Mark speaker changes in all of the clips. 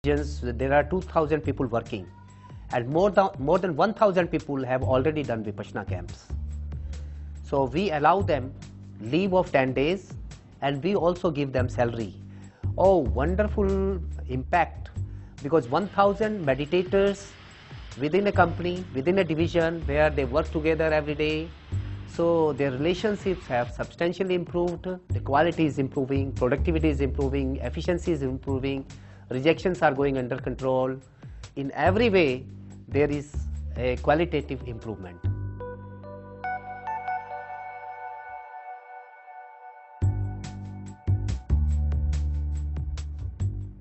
Speaker 1: There are 2,000 people working, and more than 1,000 people have already done Vipassana camps. So we allow them leave of 10 days, and we also give them salary. Oh, wonderful impact, because 1,000 meditators within a company, within a division where they work together every day. So their relationships have substantially improved, the quality is improving, productivity is improving, efficiency is improving, rejections are going under control. In every way, there is a qualitative improvement.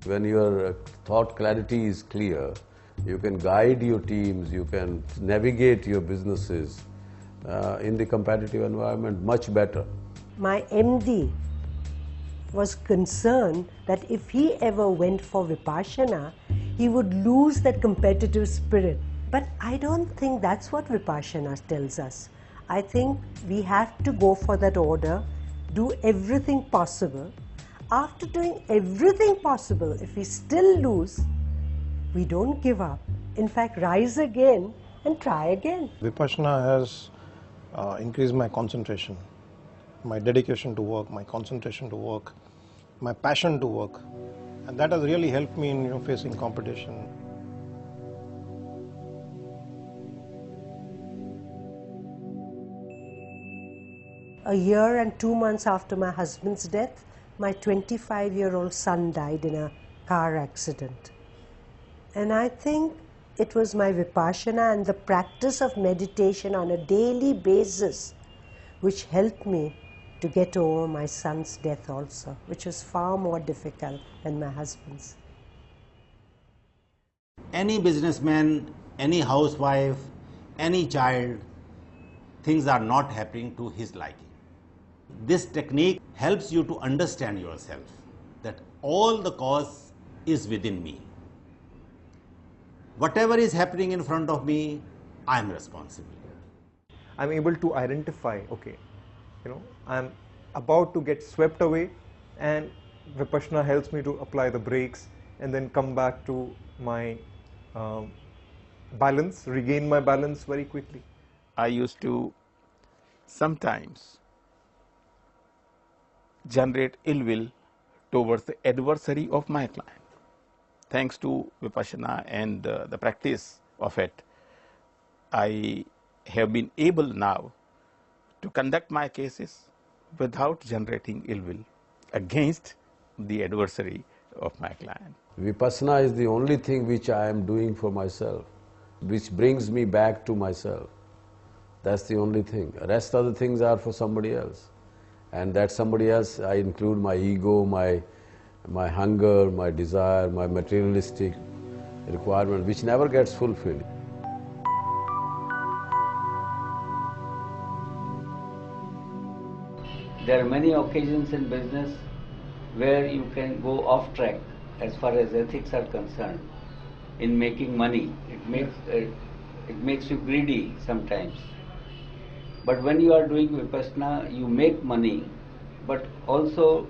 Speaker 2: When your thought clarity is clear, you can guide your teams, you can navigate your businesses in the competitive environment much better.
Speaker 3: My MD was concerned that if he ever went for Vipassana, he would lose that competitive spirit. But I don't think that's what Vipassana tells us. I think we have to go for that order, do everything possible. After doing everything possible, if we still lose, we don't give up. In fact, rise again and try again.
Speaker 4: Vipassana has increased my concentration, my dedication to work, my concentration to work, my passion to work, and that has really helped me in facing competition.
Speaker 3: A year and 2 months after my husband's death, my 25-year-old son died in a car accident. And I think it was my Vipassana and the practice of meditation on a daily basis which helped me to get over my son's death also, which was far more difficult than my husband's.
Speaker 5: Any businessman, any housewife, any child, things are not happening to his liking. This technique helps you to understand yourself, that all the cause is within me. Whatever is happening in front of me, I am responsible.
Speaker 6: I'm able to identify, okay, I'm about to get swept away, and Vipassana helps me to apply the brakes and then come back to my balance, regain my balance very quickly.
Speaker 7: I used to sometimes generate ill will towards the adversary of my client. Thanks to Vipassana and the practice of it, I have been able now to conduct my cases without generating ill will against the adversary of my client.
Speaker 2: Vipassana is the only thing which I am doing for myself, which brings me back to myself. That's the only thing. The rest of the things are for somebody else. And that somebody else, I include my ego, my hunger, my desire, my materialistic requirement, which never gets fulfilled.
Speaker 8: There are many occasions in business where you can go off track as far as ethics are concerned in making money. It makes you greedy sometimes. But when you are doing Vipassana, you make money, but also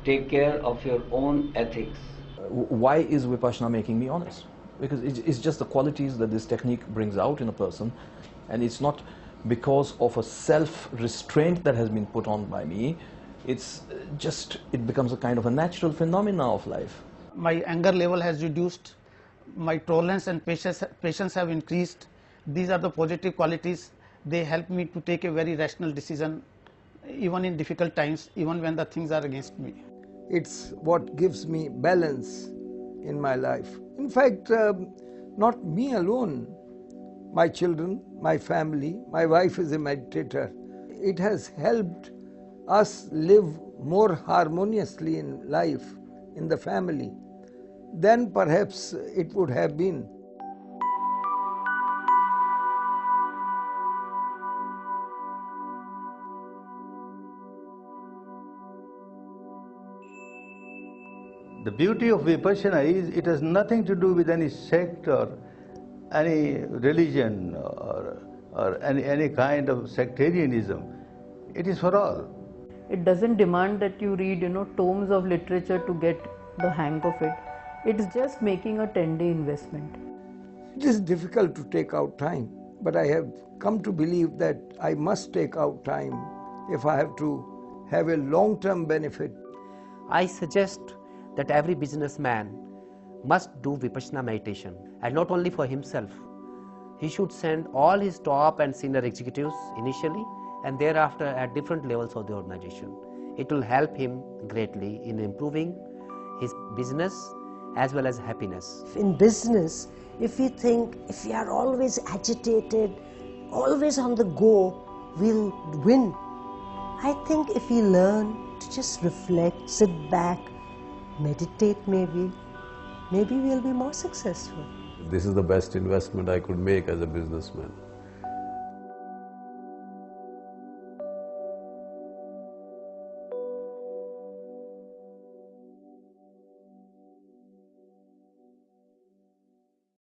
Speaker 8: take care of your own ethics.
Speaker 9: Why is Vipassana making me honest? Because it's just the qualities that this technique brings out in a person, and it's not because of a self-restraint that has been put on by me. It's just, it becomes a kind of a natural phenomena of life.
Speaker 10: My anger level has reduced, my tolerance and patience have increased. These are the positive qualities. They help me to take a very rational decision, even in difficult times, even when the things are against me.
Speaker 11: It's what gives me balance in my life. In fact, not me alone. My children, my family, my wife is a meditator. It has helped us live more harmoniously in life, in the family, than perhaps it would have been.
Speaker 12: The beauty of Vipassana is it has nothing to do with any sect or any religion or any kind of sectarianism. It is for all.
Speaker 13: It doesn't demand that you read, tomes of literature to get the hang of it. It's just making a 10-day investment.
Speaker 11: It is difficult to take out time, but I have come to believe that I must take out time if I have to have a long-term benefit.
Speaker 1: I suggest that every businessman must do Vipassana meditation, and not only for himself. He should send all his top and senior executives initially and thereafter at different levels of the organization. It will help him greatly in improving his business as well as happiness.
Speaker 3: In business, if we think, if we are always agitated, always on the go, we'll win. I think if we learn to just reflect, sit back, meditate maybe we'll be more successful.
Speaker 2: This is the best investment I could make as a businessman.